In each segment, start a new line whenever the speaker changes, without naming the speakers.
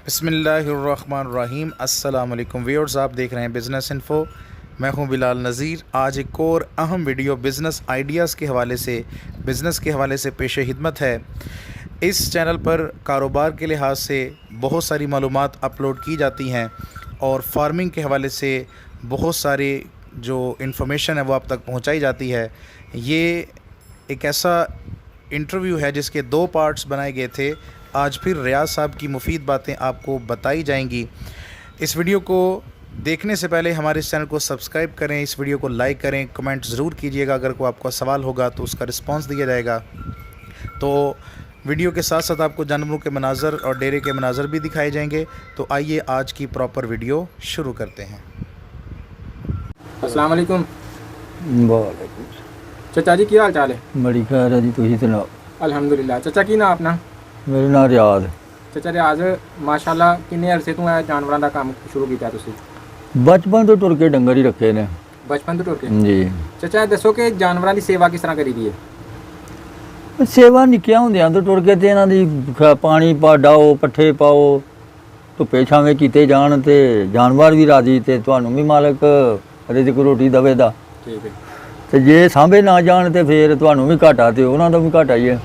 बिस्मिल्लाहिर्रहमानिर्रहीम अस्सलाम वालेकुम व्यूअर्स, आप देख रहे हैं बिज़नेस इन्फो। मैं हूं बिलाल नज़ीर। आज एक और अहम वीडियो बिज़नेस आइडियाज़ के हवाले से पेश खिदमत है। इस चैनल पर कारोबार के लिहाज से बहुत सारी मालूमात अपलोड की जाती हैं और फार्मिंग के हवाले से बहुत सारी जो इन्फॉर्मेशन है वो आप तक पहुंचाई जाती है। ये एक ऐसा इंटरव्यू है जिसके 2 पार्ट्स बनाए गए थे। आज फिर रियाज साहब की मुफीद बातें आपको बताई जाएंगी। इस वीडियो को देखने से पहले हमारे इस चैनल को सब्सक्राइब करें, इस वीडियो को लाइक करें, कमेंट ज़रूर कीजिएगा। अगर कोई आपका सवाल होगा तो उसका रिस्पांस दिया जाएगा। तो वीडियो के साथ साथ आपको जानवरों के मनाज़र और डेरे के मनाज़र भी दिखाए जाएंगे। तो आइए आज की प्रॉपर वीडियो शुरू करते हैं।
अस्सलाम वालेकुम।
वालेकुम
चाचा जी की हाल चाल है?
बड़ी खैर है जी, तुम सुनाओ।
अल्हम्दुलिल्लाह। चाचा की ना अपना?
मेरा नाम रियाज।
चाचा रियाज माशाल्लाह किन्ने अरसे तो है जानवरों का काम शुरू किया तुसी?
बचपन तो टुर के डंगर ही रखे ने।
बचपन तो टुर के
जी।
चाचा दसो कि जानवरों की सेवा किस तरह करी दी है?
सेवा निक्किया होंदियां तो टुर के ते इन्हां दी पानी डाओ, पट्ठे पाओ, धुप्पे छावें कीते जान ते जानवर भी राजी ते तुहानूं भी मालक रिज़क रोटी दवे दा।
ठीक है।
ते जे सांभे ना जान ते फिर तुहानूं भी घाटा ते उन्हां दा भी घाटा ही है।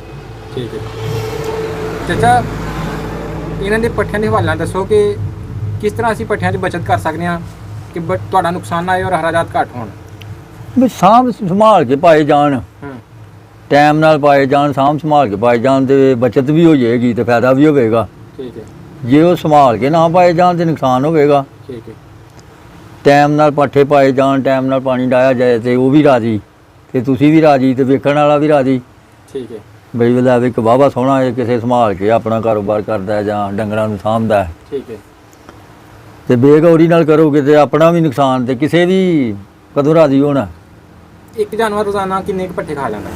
ठीक है। चाचा इन्हां दे पट्ठियां दे हवाले दसो कि किस तरह असीं पट्ठियां 'च बचत कर सकते हैं कि तुहाडा नुकसान ना आए और हराजात घट होण?
भी सांभ संभाल के पाए जान, टाइम नाल पाए जान, सांभ संभाल के पाए जान ते बचत भी हो जाएगी ते फायदा भी होवेगा।
ठीक है।
जे वो संभाल के ना पाए जान ते नुकसान होवेगा।
ठीक है।
टाइम नाल पट्ठे पाए जान, टाइम नाल पानी डाया जाए तो वह भी राजी ते तुसी भी राजी ते वेखण वाला भी राजी।
ठीक है।
बई लै भी एक वाहवा सोहना है किसे संभाल के अपना कारोबार करता है जां डंगरां नूं साਂਭਦਾ है।
ठीक है।
ते बेगौरी नाल करोगे ते अपना भी नुकसान ते किसे भी कदों राजी होना।
एक जानवर रोजाना किन्ने क पट्ठे खा जांदा?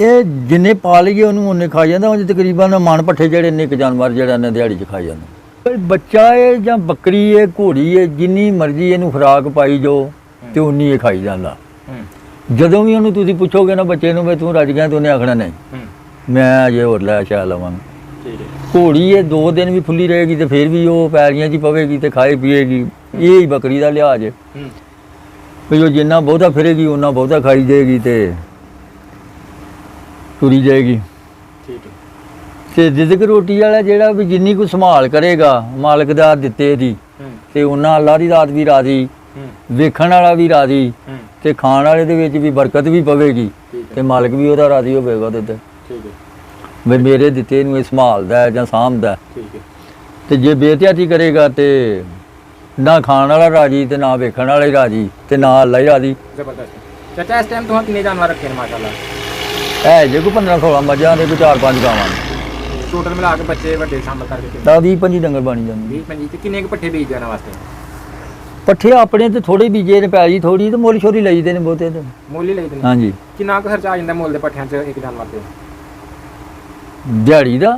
ये जिन्ने पा लईए उन्होंने उन्ने खा जाता। उंज तकरीबन मन पट्ठे जेहड़े इन्ने क जानवर जेहड़ा इन्ने दिहाड़ी च खाई जांदा। बच्चा है जां बकरी है, घोड़ी है, जिन्नी मर्जी इनू खुराक पाई जो ते उन्नी ये खाई जांदा। जदों भी उन्होंने तुसीं पुछोगे ना बच्चे नूं भी तूं रज गया तो उन्हें आखना नहीं, मैं अजे होर लै शै लवांगा। घोड़ी है 2 दिन भी फुल्ली रहेगी तो फिर भी वो पैरियां च पवेगी तो खाए पिएगी। ये ही बकरी का लिहाज है भी वो जिन्ना बहुता फिरेगी उन्ना बहुता खाई जाएगी तो तुरी जाएगी।
ठीक है।
ते रिज़क रोटी वाला जेड़ा भी जिन्नी को संभाल करेगा मालक दा दित्ते दी ते उन्ना अल्लाह दी रात भी राजी, वेखण वाला भी राजी ते खाण वाले दे विच भी बरकत भी पवेगी ते मालक भी ओहदा राजी होवेगा ओहदे ते।
ठीक है।
भी मेरे दित्ते नूं संभालदा है जां साਂਭदा है।
ठीक है।
ते जे बेहतियाती करेगा ते ना खाण वाला राजी ते ना वेखण वाला ही राजी ते ना अल्लाह ही राजी।
जबरदस्त। चाचा इस टाइम तुहां किन्ने जानवर रखे ने माशाल्लाह?
है जे कोई 15-16 मझां ते कोई 4-5 गावां
टोटल मिला के बच्चे वड्डे शामिल करके
तां 20-25 डंगर बनी जांदे।
20-25 ते किन्ने क पट्ठे बीज देना वास्ते?
पट्ठे अपने तो थोड़े बीजे ने पैली थोड़ी तो मुल छोरी लईदे ने बहुते ते।
मुੱਲ ही लईदे ने?
हाँ जी।
किन्ना क खर्चा आ ਜਾਂਦਾ ਮੁੱਲ ਦੇ ਪੱਠਿਆਂ 'ਚ ਇੱਕ ਜਾਨਵਰ ਤੇ?
दिहाड़ी दा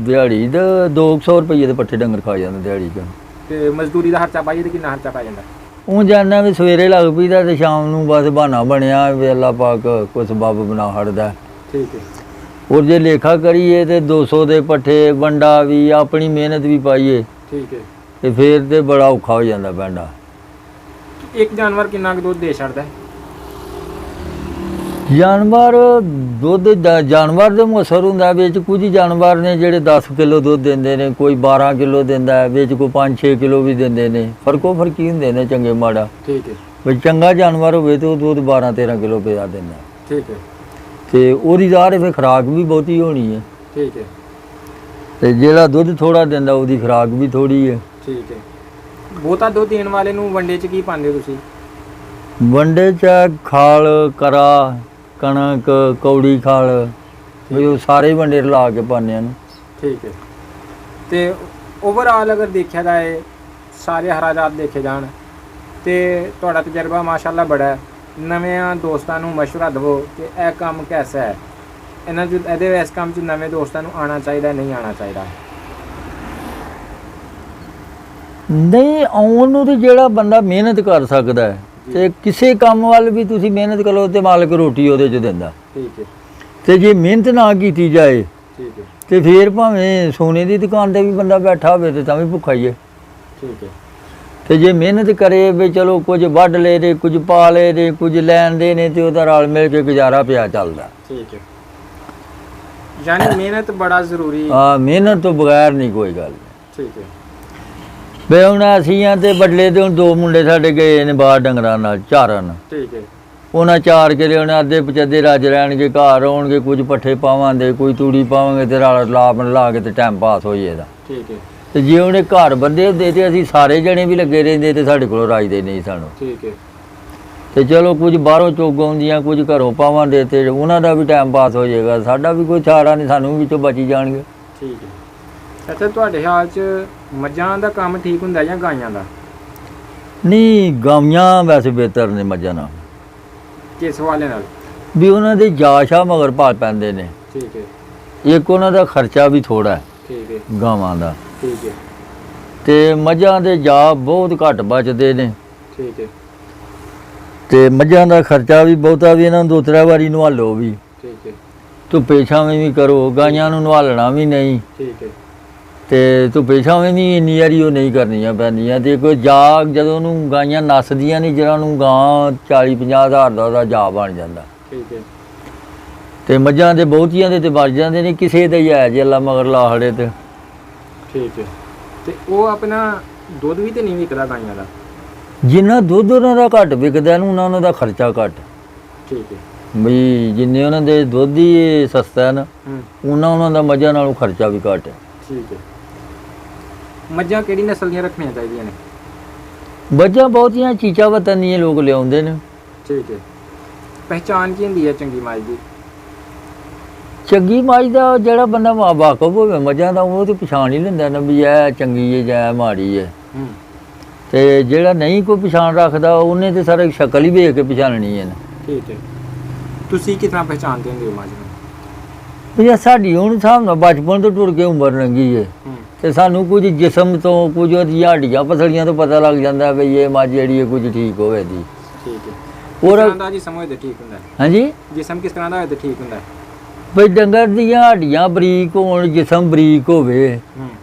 ਦਿਹਾੜੀ ਦਾ
200 रुपये ਦੇ ਪੱਠੇ ਡੰਗਰ ਖਾ ਜਾਂਦੇ ਦਿਹਾੜੀ ਚ।
ਤੇ ਮਜ਼ਦੂਰੀ ਦਾ ਖਰਚਾ ਪਾਈਏ ਤੇ ਕਿੰਨਾ ਖਰਚਾ ਪੈ ਜਾਂਦਾ?
ਉਹ ਜਾਨਾ ਵੀ ਸਵੇਰੇ ਲੱਗ ਪਈਦਾ ਤੇ ਸ਼ਾਮ ਨੂੰ ਬਸ ਬਹਾਨਾ ਬਣਿਆ ਵੀ ਅੱਲਾ ਪਾਕ ਕੋਈ ਸਬਬ ਬਣਾ ਹਟਦਾ।
ਠੀਕ ਹੈ।
और जे लेखा करिए तो 200 के पट्ठे वंडा भी अपनी मेहनत भी पाइए
ठीक है
तो फिर तो बड़ा औखा हो जाता पेंडा।
एक जानवर किन्ना क दुध दे छड़दा है?
जानवर दुध जानवर दे मुसर हुंदा विच कुछ जानवर ने जेड़े 10 किलो दुध देंदे ने, कोई 12 किलो देंदा है, विच कोई 5-6 किलो भी देंदे ने। फर्को फर्की हुंदे ने चंगे माड़ा।
ठीक है।
भी चंगा जानवर होवे तो दुध 12-13 किलो पिया देंदा।
ठीक है।
ते ओहदी ज़ाहिर फिर खुराक भी बहुती होनी है।
ठीक है।
ते जेड़ा दुध थोड़ा देंदा ओहदी खुराक भी थोड़ी है।
ठीक है। बहुता दुध देण वाले नूं वंडे च की पांदे हो तुसीं?
वंडे च खाल, करा, कणक, कौड़ी खाल, वो सारे वंडे रला के पाने हैं।
ठीक है। ते ओवरऑल अगर देखा जाए सारे हराजात देखे जान ते तुहाडा तजर्बा माशाअल्लाह बड़ा है। नवें दोस्तां नूं मशवरा दवो कि यह काम कैसा है, इन्हां इहदे इस काम च नवें दोस्तां नूं आना चाहिए नहीं आना चाहिए?
नहीं आउण नूं ते जेड़ा बंदा मेहनत कर सकदा है ते किसी काम वाल भी तुसीं मेहनत करो तो मालक रोटी ओहदे च दिंदा।
ठीक है।
ते जे मेहनत ना कीती जाए
ਠੀਕ ਹੈ
ਤੇ ਫੇਰ ਭਾਵੇਂ ਸੋਨੇ ਦੀ ਦੁਕਾਨ ਤੇ ਵੀ ਬੰਦਾ ਬੈਠਾ ਹੋਵੇ ਤੇ ਤਾਂ ਵੀ ਭੁੱਖਾ ਹੀ ਹੈ।
ਠੀਕ ਹੈ
ਤੇ ਜੇ ਮਿਹਨਤ ਕਰੇ ਵੀ ਚਲੋ ਕੁਝ ਵੱਢ ਲਏ ਤੇ ਕੁਝ ਪਾ ਲਏ ਤੇ ਕੁਝ ਲੈਣ ਦੇ ਨੇ ਤੇ ਉਹਦਾ ਰਲ ਮਿਲ ਕੇ ਗੁਜ਼ਾਰਾ ਪਿਆ ਚੱਲਦਾ।
ਠੀਕ ਹੈ ਯਾਨੀ ਮਿਹਨਤ ਬੜਾ ਜ਼ਰੂਰੀ।
ਮਿਹਨਤ ਤੋਂ ਬਗੈਰ ਨਹੀਂ ਕੋਈ ਗੱਲ।
ਠੀਕ ਹੈ
ਵੀ ਹੁਣ ਅਸੀਂ ਆ ਤੇ ਬਦਲੇ ਤੇ ਹੁਣ 2 ਮੁੰਡੇ ਸਾਡੇ ਗਏ ਨੇ ਬਾਹਰ ਡੰਗਰਾਂ ਨਾਲ ਚਾਰਨ।
ਠੀਕ ਹੈ
ਉਹਨਾਂ ਚਾਰ ਕੇ ਲਿਆਉਣੇ, ਅੱਧੇ ਪਚੱਧੇ ਰੱਜ ਲੈਣਗੇ, ਘਰ ਆਉਣਗੇ, ਕੁਝ ਪੱਠੇ ਪਾਵਾਂਗੇ, ਕੋਈ ਤੂੜੀ ਪਾਵਾਂਗੇ ਤੇ ਰਲ ਲਾਪ ਲਾ ਕੇ ਤੇ ਟਾਈਮ ਪਾਸ ਹੋ ਜਾਏਦਾ।
ਠੀਕ ਹੈ
ਤੇ ਜੇ ਉਹਨੇ ਘਰ ਬੰਦੇ ਹੁੰਦੇ ਤੇ ਅਸੀਂ ਸਾਰੇ ਜਣੇ ਵੀ ਲੱਗੇ ਰਹਿੰਦੇ ਤੇ ਸਾਡੇ ਕੋਲੋਂ ਰਾਜਦੇ ਨਹੀਂ ਸਾਨੂੰ।
ਠੀਕ ਹੈ
ਤੇ ਚਲੋ ਕੁਝ ਬਾਹਰੋਂ ਚੁੱਗ ਆਉਂਦੀਆਂ, ਕੁਝ ਘਰੋਂ ਪਾਵਾਂਗੇ ਤੇ ਉਹਨਾਂ ਦਾ ਵੀ ਟਾਈਮ ਪਾਸ ਹੋ ਜਾਏਗਾ, ਸਾਡਾ ਵੀ ਕੋਈ ਛਾੜਾ ਨਹੀਂ, ਸਾਨੂੰ ਵੀ ਵਿੱਚੋਂ ਬਚੀ ਜਾਣਗੇ।
ਠੀਕ ਹੈ ਅੱਛਾ ਤੁਹਾਡੇ ਹਾਲ 'ਚ ਮੱਝਾਂ ਦਾ ਕੰਮ ਠੀਕ ਹੁੰਦਾ ਜਾਂ ਗਾਈਆਂ ਦਾ?
ਨਹੀਂ, ਗਾਈਆਂ ਵੈਸੇ ਬਿਹਤਰ ਨੇ ਮੱਝਾਂ ਨਾਲ।
ਕਿਸ ਵਾਲੇ ਨਾਲ?
ਵੀ ਉਹਨਾਂ ਦੇ ਜਾਸ਼ਾ ਮਗਰ ਭਾਲ ਪੈਂਦੇ ਨੇ।
ਠੀਕ ਹੈ
ਇੱਕ ਉਹਨਾਂ ਦਾ ਖਰਚਾ ਵੀ ਥੋੜਾ ਹੈ
ਠੀਕ ਹੈ
ਗਾਵਾਂ ਦਾ,
ਠੀਕ ਹੈ
ਤੇ ਮੱਝਾਂ ਦੇ ਜਾ ਬਹੁਤ ਘੱਟ ਬਚਦੇ ਨੇ।
ਠੀਕ ਹੈ
ਤੇ ਮੱਝਾਂ ਦਾ ਖਰਚਾ ਵੀ ਬਹੁਤਾ, ਵੀ ਇਹਨਾਂ ਨੂੰ 2-3 ਵਾਰੀ ਨਵਾਲੋ ਵੀ,
ਠੀਕ ਹੈ
ਧੁੱਪੇ ਛਾਵੇਂ ਵੀ ਕਰੋ, ਗਾਈਆਂ ਨੂੰ ਨਵਾਲਣਾ ਵੀ ਨਹੀਂ।
ਠੀਕ ਹੈ
ਤੇ ਧੁੱਪੇ ਛਾਵੇਂ ਵੀ ਇੰਨੀ ਵਾਰੀ ਉਹ ਨਹੀਂ ਕਰਨੀਆਂ ਪੈਂਦੀਆਂ। ਤੇ ਕੋਈ ਜਾਗ ਜਦੋਂ ਉਹਨੂੰ ਗਾਈਆਂ ਨੱਸਦੀਆਂ ਨਹੀਂ, ਜਿਹਨਾਂ ਨੂੰ ਗਾਂ 40-50 ਹਜ਼ਾਰ ਦਾ ਉਹਦਾ ਜਾ ਬਣ ਜਾਂਦਾ।
ਠੀਕ ਹੈ
ਤੇ ਮੱਝਾਂ ਦੇ ਬਹੁਤੀਆਂ ਦੇ ਤੇ ਬਚ ਜਾਂਦੇ ਨੇ, ਕਿਸੇ ਦਾ ਹੀ ਹੈ ਜੇ ਅੱਲਾ ਮਗਰ ਲਾ ਖੜੇ ਤੇ।
ਠੀਕ ਹੈ ਤੇ ਉਹ ਆਪਣਾ ਦੁੱਧ ਵੀ ਤੇ ਨਹੀਂ ਵਿਕਦਾ ਗਾਈਆਂ ਦਾ?
ਜਿੰਨਾ ਦੁੱਧ ਉਹਨਾਂ ਦਾ ਘੱਟ ਵਿਕਦਾ ਨੂੰ ਉਹਨਾਂ ਦਾ ਖਰਚਾ ਘੱਟ।
ਠੀਕ ਹੈ
ਵੀ ਜਿੰਨੇ ਉਹਨਾਂ ਦੇ ਦੁੱਧ ਹੀ ਸਸਤਾ ਹੈ ਨਾ, ਉਹਨਾਂ ਦਾ ਮੱਝਾਂ ਨਾਲੋਂ ਖਰਚਾ ਵੀ ਘੱਟ ਹੈ।
ਠੀਕ ਹੈ ਮੱਝਾਂ ਕਿਹੜੀ ਨਸਲ ਦੀਆਂ ਰੱਖਣੀਆਂ ਚਾਹੀਦੀਆਂ ਨੇ?
ਮੱਝਾਂ ਬਹੁਤੀਆਂ ਚੀਚਾ ਵਤਨ ਦੀਆਂ ਲੋਕ ਲਿਆਉਂਦੇ ਨੇ।
ਠੀਕ ਹੈ ਪਹਿਚਾਣ ਕੀ ਹੁੰਦੀ ਹੈ ਚੰਗੀ ਮੱਝ ਦੀ?
ਚੰਗੀ ਮੱਝ ਦਾ ਜਿਹੜਾ ਬੰਦਾ ਵਾਕਫ ਹੋਵੇ ਮੱਝਾਂ ਦਾ, ਉਹ ਤੇ ਪਛਾਣ ਹੀ ਲੈਂਦਾ ਨਾ ਵੀ ਇਹ ਚੰਗੀ ਹੈ ਜਾਂ ਇਹ ਮਾੜੀ ਹੈ। ਤੇ ਜਿਹੜਾ ਨਹੀਂ ਕੋਈ ਪਛਾਣ ਰੱਖਦਾ ਉਹਨੇ ਤੇ ਸਾਰਾ ਸ਼ਕਲ ਹੀ ਵੇਖ ਕੇ ਪਛਾਣਨੀ ਹੈ ਨਾ।
ਠੀਕ ਹੈ ਤੁਸੀਂ ਕਿਸ ਤਰ੍ਹਾਂ ਪਹਿਚਾਣਦੇ ਹੁੰਦੇ ਹੋ ਮੱਝ ਨੂੰ?
ਵੀ ਇਹ ਸਾਡੀ ਹੁਣ ਹਿਸਾਬ ਨਾਲ ਬਚਪਨ ਤੋਂ ਟੁਰ ਕੇ ਉਮਰ ਲੰਘੀ ਹੈ ਤੇ ਸਾਨੂੰ ਕੁਝ ਜਿਸਮ ਤੋਂ, ਕੁਝ ਉਹਦੀਆਂ ਹੱਡੀਆਂ ਪਸਲੀਆਂ ਤੋਂ ਪਤਾ ਲੱਗ ਜਾਂਦਾ ਵੀ ਇਹ ਮੱਝ ਜਿਹੜੀ ਹੈ ਕੁਝ ਠੀਕ ਹੋਵੇ ਦੀ।
ਠੀਕ ਹੈ
ਹੋਰ
ਕਿਸ ਤਰ੍ਹਾਂ ਦਾ ਜਿਸਮ ਹੋਏ ਤੇ ਠੀਕ ਹੁੰਦਾ ਹੈ?
ਹਾਂਜੀ,
ਜਿਸਮ ਕਿਸ ਤਰ੍ਹਾਂ ਦਾ ਹੋਏ ਤੇ ਠੀਕ ਹੁੰਦਾ ਹੈ?
ਵੀ ਡੰਗਰ ਦੀਆਂ ਹੱਡੀਆਂ ਬਰੀਕ ਹੋਣ, ਜਿਸਮ ਬਰੀਕ ਹੋਵੇ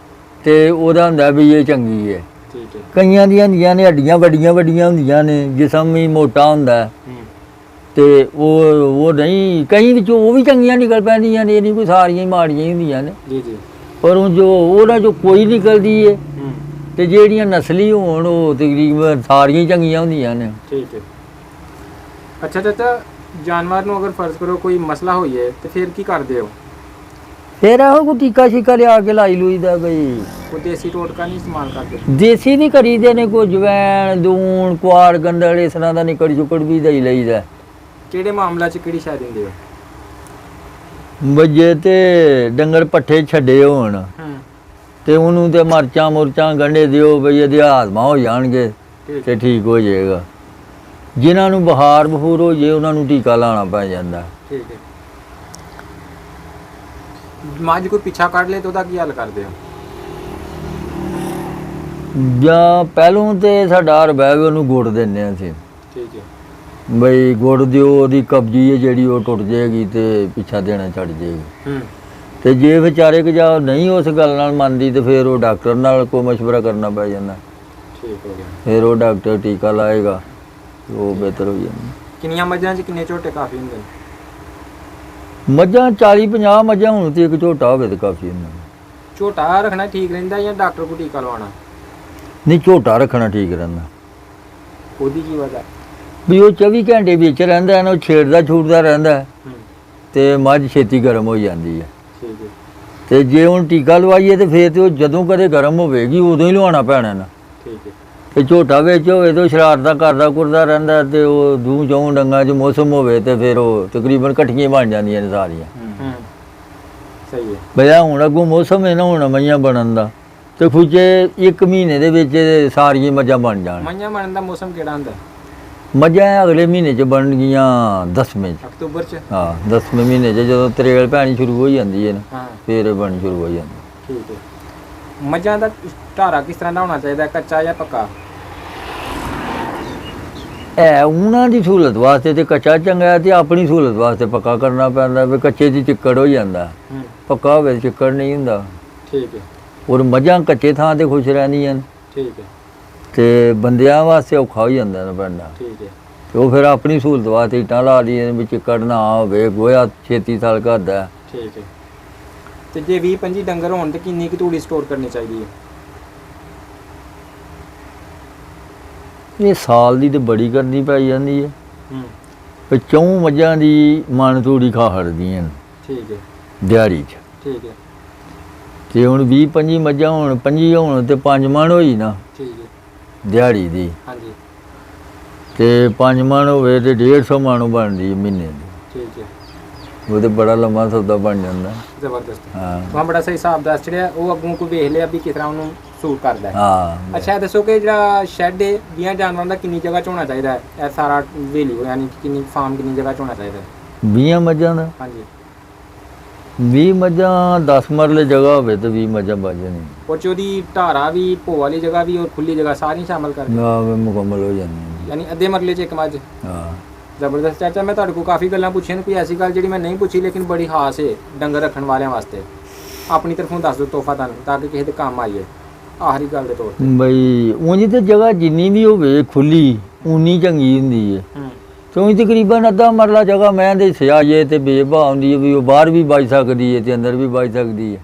ਤੇ ਉਹਦਾ ਹੁੰਦਾ ਵੀ ਇਹ ਚੰਗੀ ਹੈ।
ਠੀਕ ਹੈ
ਕਈਆਂ ਦੀਆਂ ਹੁੰਦੀਆਂ ਨੇ ਹੱਡੀਆਂ ਵੱਡੀਆਂ ਵੱਡੀਆਂ ਹੁੰਦੀਆਂ ਨੇ, ਜਿਸਮ ਵੀ ਮੋਟਾ ਹੁੰਦਾ ਤੇ ਉਹ ਨਹੀਂ, ਕਈ ਵਿੱਚੋਂ ਉਹ ਵੀ ਚੰਗੀਆਂ ਨਿਕਲ ਪੈਂਦੀਆਂ ਨੇ, ਇਹ ਨਹੀਂ ਕੋਈ ਸਾਰੀਆਂ ਹੀ ਮਾੜੀਆਂ ਹੀ ਹੁੰਦੀਆਂ ਨੇ।
ਜੀ ਜੀ
ਪਰ ਉਹ ਜੋ ਉਹਨਾਂ ਚੋਂ ਕੋਈ ਨਿਕਲਦੀ ਹੈ ਤੇ ਜਿਹੜੀਆਂ ਨਸਲੀ ਹੋਣ ਉਹ ਤਕਰੀਬਨ ਸਾਰੀਆਂ ਹੀ ਚੰਗੀਆਂ ਹੁੰਦੀਆਂ ਨੇ।
ਠੀਕ ਹੈ ਅੱਛਾ ਚਾਚਾ ਜਾਨਵਰ ਨੂੰ ਅਗਰ ਫਰਜ਼ ਕਰੋ ਕੋਈ ਮਸਲਾ ਹੋਈਏ ਤੇ ਫਿਰ ਕੀ ਕਰਦੇ ਹੋ?
ਫਿਰ ਇਹੋ ਕੋਈ ਟੀਕਾ ਸ਼ੀਕਾ ਲਿਆ ਕੇ ਲਾਈ ਲੂਈਦਾ ਬਈ।
ਕੋਈ ਦੇਸੀ ਟੋਟਕਾ ਨਹੀਂ ਇਸਤੇਮਾਲ ਕਰਦੇ?
ਦੇਸੀ ਵੀ ਕਰੀਦੇ ਨੇ, ਕੋਈ ਜਵੈਣ ਦੂਣ ਕੁਆੜ ਗੰਦਲ ਇਸ ਤਰ੍ਹਾਂ ਦਾ ਨਿਕੜ ਚੁਕੜ ਵੀ ਦਈ ਲਈਦਾ।
ਕਿਹੜੇ ਮਾਮਲਾ 'ਚ ਕਿਹੜੀ ਸ਼ਾਇ ਦਿੰਦੇ ਹੋ?
ਬੱਜੇ ਤੇ ਡੰਗਰ ਪੱਠੇ ਛੱਡੇ ਹੋਣ ਤੇ ਉਹਨੂੰ ਤੇ ਮਰਚਾਂ ਮੁਰਚਾਂ ਗੰਢੇ ਦਿਓ ਬਈ ਇਹਦੇ ਹਾਜ਼ਮਾ ਹੋ ਜਾਣਗੇ ਤੇ ਠੀਕ ਹੋ ਜਾਏਗਾ। ਜਿਨ੍ਹਾਂ ਨੂੰ ਬੁਖਾਰ ਬਖੂਰ ਹੋ ਜੇ ਉਹਨਾਂ ਨੂੰ ਟੀਕਾ ਲਾਉਣਾ ਪੈ ਜਾਂਦਾ।
ਠੀਕ ਹੈ ਮੱਝ ਕੋਈ ਪਿੱਛਾ ਕੱਢ ਲੇ ਤਾਂ ਉਹਦਾ ਕੀ ਹੱਲ ਕਰਦੇ ਹੋ?
ਜਾਂ ਪਹਿਲੋਂ ਤੇ ਸਾਡਾ ਹਰਬਾ ਵੀ ਉਹਨੂੰ ਗੁੜ ਦਿੰਦੇ ਹਾਂ ਅਸੀਂ।
ਠੀਕ ਹੈ
ਬਈ ਗੁੜ ਦਿਓ, ਉਹਦੀ ਕਬਜੀ ਹੈ ਜਿਹੜੀ ਉਹ ਟੁੱਟ ਜਾਏਗੀ ਤੇ ਪਿੱਛਾ ਦੇਣਾ ਛੱਡ ਜਾਏਗੀ। ਤੇ ਜੇ ਵਿਚਾਰੇ ਕਿ ਜਾਂ ਨਹੀਂ ਉਸ ਗੱਲ ਨਾਲ ਮੰਨਦੀ ਤੇ ਫਿਰ ਉਹ ਡਾਕਟਰ ਨਾਲ ਕੋਈ ਮਸ਼ਵਰਾ ਕਰਨਾ ਪੈ ਜਾਂਦਾ।
ਠੀਕ ਹੋ ਗਿਆ
ਫਿਰ ਉਹ ਡਾਕਟਰ ਟੀਕਾ ਲਾਏਗਾ, ਉਹ ਬਿਹਤਰ ਹੋ ਜਾਂਦਾ।
ਕਿੰਨੀਆਂ ਮੱਝਾਂ 'ਚ ਕਿੰਨੇ ਝੋਟੇ ਕਾਫੀ ਹੁੰਦੇ ਨੇ?
ਮੱਝਾਂ 40-50 ਮੱਝਾਂ ਹੁਣ ਤੇ ਇੱਕ ਝੋਟਾ ਹੋਵੇ ਤੇ ਕਾਫੀ ਹੁੰਦਾ।
ਝੋਟਾ ਰੱਖਣਾ ਠੀਕ ਰਹਿੰਦਾ ਜਾਂ ਡਾਕਟਰ ਕੋਲ ਟੀਕਾ ਲਵਾਉਣਾ?
ਨਹੀਂ, ਝੋਟਾ ਰੱਖਣਾ ਠੀਕ ਰਹਿੰਦਾ।
ਉਹਦੀ ਕੀ ਵਜ੍ਹਾ?
ਵੀ ਉਹ 24 ਘੰਟੇ ਵਿੱਚ ਰਹਿੰਦਾ ਨਾ, ਉਹ ਛੇੜਦਾ ਛੂੜਦਾ ਰਹਿੰਦਾ ਤੇ ਮੱਝ ਛੇਤੀ ਗਰਮ ਹੋ ਜਾਂਦੀ ਹੈ।
ਠੀਕ ਹੈ
ਤੇ ਜੇ ਹੁਣ ਟੀਕਾ ਲਵਾਈਏ ਤੇ ਫਿਰ ਤੇ ਉਹ ਜਦੋਂ ਕਦੇ ਗਰਮ ਹੋਵੇਗੀ ਉਦੋਂ ਹੀ ਲਵਾਉਣਾ ਪੈਣਾ ਨਾ।
ਠੀਕ ਹੈ
ਤੇ ਝੋਟਾ ਵਿੱਚ ਹੋਵੇ ਤਾਂ ਸ਼ਰਾਰਤਾਂ ਕਰਦਾ ਕੁਰਦਾ ਰਹਿੰਦਾ ਤੇ ਉਹ ਦੂੰ ਚੌਂ ਡੰਗਾਂ 'ਚ ਮੌਸਮ ਹੋਵੇ ਤੇ ਫਿਰ ਉਹ ਤਕਰੀਬਨ ਇਕੱਠੀਆਂ ਬਣ ਜਾਂਦੀਆਂ ਨੇ ਸਾਰੀਆਂ।
ਸਹੀ ਹੈ
ਬਈ ਹੁਣ ਅੱਗੋਂ ਮੌਸਮ ਹੈ ਨਾ ਹੁਣ ਮਈਆਂ ਬਣਨ ਦਾ, ਤੇ ਖੁੱਚੇ 1 ਮਹੀਨੇ ਦੇ ਵਿੱਚ ਸਾਰੀਆਂ ਮੱਝਾਂ ਬਣ ਜਾਣ।
ਮਈਆਂ ਬਣਨ ਦਾ ਮੌਸਮ ਕਿਹੜਾ ਹੁੰਦਾ?
ਮੱਝਾਂ ਅਗਲੇ ਮਹੀਨੇ 'ਚ ਬਣਨਗੀਆਂ 10ਵੇਂ 'ਚ।
ਅਕਤੂਬਰ 'ਚ?
ਹਾਂ 10ਵੇਂ ਮਹੀਨੇ 'ਚ ਜਦੋਂ ਤਰੇਲ ਪੈਣੀ ਸ਼ੁਰੂ ਹੋ ਜਾਂਦੀ ਹੈ ਨਾ ਫਿਰ ਬਣਨੀ ਸ਼ੁਰੂ ਹੋ ਜਾਂਦੀ।
ਠੀਕ ਹੈ ਮੱਝਾਂ ਦਾ ਢਾਰਾ ਕਿਸ ਤਰ੍ਹਾਂ ਦਾ ਹੋਣਾ ਚਾਹੀਦਾ, ਕੱਚਾ ਜਾਂ ਪੱਕਾ?
ਉਹਨਾਂ ਦੀ ਸਹੂਲਤ ਵਾਸਤੇ ਤੇ ਕੱਚਾ ਚੰਗਾ ਤੇ ਆਪਣੀ ਸਹੂਲਤ ਵਾਸਤੇ ਪੱਕਾ ਕਰਨਾ ਪੈਂਦਾ ਵੀ ਕੱਚੇ 'ਚ ਚਿੱਕੜ ਹੋ ਜਾਂਦਾ। ਪੱਕਾ ਹੋਵੇ ਚਿੱਕੜ ਨਹੀਂ ਹੁੰਦਾ
ਠੀਕ ਹੈ
ਔਰ ਮੱਝਾਂ ਕੱਚੇ ਥਾਂ ਤੇ ਖੁਸ਼ ਰਹਿੰਦੀਆਂ ਨੇ
ਠੀਕ ਹੈ
ਤੇ ਬੰਦਿਆਂ ਵਾਸਤੇ ਔਖਾ ਹੋ ਜਾਂਦਾ ਨਾ ਪੈਂਦਾ
ਠੀਕ ਹੈ
ਤੇ ਉਹ ਫਿਰ ਆਪਣੀ ਸਹੂਲਤ ਵਾਸਤੇ ਇੱਟਾਂ ਲਾ ਲਈਆਂ ਵੀ ਚਿੱਕੜ ਨਾ ਹੋਵੇ ਗੋਹਾ ਛੇਤੀ ਸਾਲ ਕਰਦਾ।
ਠੀਕ ਹੈ ਤੇ ਜੇ 20-25 ਡੰਗਰ ਹੋਣ ਤੇ ਕਿੰਨੀ ਕੁ ਤੂੜੀ ਸਟੋਰ ਕਰਨੀ ਚਾਹੀਦੀ ਹੈ?
ਇਹ ਸਾਲ ਦੀ ਤੇ ਬੜੀ ਕਰਨੀ ਪੈ ਜਾਂਦੀ ਹੈ
ਹੂੰ
ਵੀ 4 ਮੱਝਾਂ ਦੀ ਮਣ ਤੂੜੀ ਖਾ ਹੜਦੀਆਂ ਨੇ
ਠੀਕ ਹੈ
ਦਿਹਾੜੀ 'ਚ
ਠੀਕ ਹੈ
ਤੇ ਹੁਣ 20-25 ਮੱਝਾਂ ਹੋਣ 25 ਹੋਣ ਤੇ 5 ਮਣ ਹੋਈ ਨਾ
ਠੀਕ ਹੈ
ਦਿਹਾੜੀ ਦੀ
ਹਾਂਜੀ
ਤੇ 5 ਮਣ ਹੋਵੇ ਤੇ 150 ਮਣ ਬਣਦੀ ਹੈ ਮਹੀਨੇ ਦੀ
ਠੀਕ ਹੈ
ਉਹ ਤੇ ਬੜਾ ਲੰਮਾ ਸੌਦਾ ਬਣ ਜਾਂਦਾ।
ਜ਼ਬਰਦਸਤ
ਹਾਂ
ਤੁਹਾਂ ਬੜਾ ਸਹੀ ਹਿਸਾਬ ਦੱਸ ਛੜਿਆ ਉਹ ਅੱਗੋਂ ਕੋਈ ਵੇਖ ਲਿਆ ਵੀ ਕਿਸ ਤਰ੍ਹਾਂ ਉਹਨੂੰ ਸੂਟ ਕਰਦਾ ਹੈ।
ਹਾਂ
ਅੱਛਾ ਇਹ ਦੱਸੋ ਕਿ ਜਿਹੜਾ ਸ਼ੈੱਡ ਹੈ 20 ਜਾਨਵਰਾਂ ਦਾ ਕਿੰਨੀ ਜਗ੍ਹਾ 'ਚ ਹੋਣਾ ਚਾਹੀਦਾ ਹੈ? ਇਹ ਸਾਰਾ ਵੇਲੀ ਯਾਨੀ ਕਿ ਕਿੰਨੀ ਫਾਰਮ ਕਿੰਨੀ ਜਗ੍ਹਾ 'ਚ ਹੋਣਾ ਚਾਹੀਦਾ ਹੈ?
20 ਮੱਝਾਂ ਦਾ
ਹਾਂਜੀ
20 ਮੱਝਾਂ 10 ਮਰਲੇ ਜਗ੍ਹਾ ਹੋਵੇ ਤੇ 20 ਮੱਝਾਂ ਬਚ ਜਾਣੀ
ਉਹ 'ਚ ਉਹਦੀ ਢਾਰਾ ਵੀ ਭੋ ਵਾਲੀ ਜਗ੍ਹਾ ਵੀ ਔਰ ਖੁੱਲੀ ਜਗ੍ਹਾ ਸਾਰੀ ਸ਼ਾਮਲ ਕਰਕੇ
ਨਾ ਮੁਕੰਮਲ ਹੋ ਜਾਂਦੀ
ਯਾਨੀ ਅੱਧੇ ਮਰਲੇ 'ਚ ਇੱਕ ਮੱਝ।
ਹਾਂ
ਜ਼ਬਰਦਸਤ ਚਾਚਾ ਮੈਂ ਤੁਹਾਡੇ ਕੋਲ ਕਾਫੀ ਗੱਲਾਂ ਪੁੱਛੀਆਂ ਨੇ ਕੋਈ ਐਸੀ ਗੱਲ ਜਿਹੜੀ ਮੈਂ ਨਹੀਂ ਪੁੱਛੀ ਲੇਕਿਨ ਬੜੀ ਖਾਸ ਹੈ ਡੰਗਰ ਰੱਖਣ ਵਾਲਿਆਂ ਵਾਸਤੇ ਆਪਣੀ ਤਰਫੋਂ ਦੱਸ ਦਿਓ ਤੋਹਫਾ ਤੁਹਾਨੂੰ ਤਾਂ ਕਿ ਕਿਸੇ ਦੇ ਕੰਮ ਆਈਏ ਆਖਰੀ ਗੱਲ ਦੇ ਤੌਰ ਤੇ।
ਬਈ ਉਂਝ ਤੇ ਜਗ੍ਹਾ ਜਿੰਨੀ ਵੀ ਹੋਵੇ ਖੁੱਲੀ ਉਨੀ ਚੰਗੀ ਹੁੰਦੀ ਹੈ
ਹੂੰ
ਕਿਉਂਕਿ ਤਕਰੀਬਨ ਅੱਧਾ ਮਰਲਾ ਜਗ੍ਹਾ ਮੈਂ ਦੇ ਸਿਆ ਜੇ ਤੇ ਬੇਭਾ ਹੁੰਦੀ ਹੈ ਵੀ ਉਹ ਬਾਹਰ ਵੀ ਬਚ ਸਕਦੀ ਹੈ ਤੇ ਅੰਦਰ ਵੀ ਬਚ ਸਕਦੀ ਹੈ।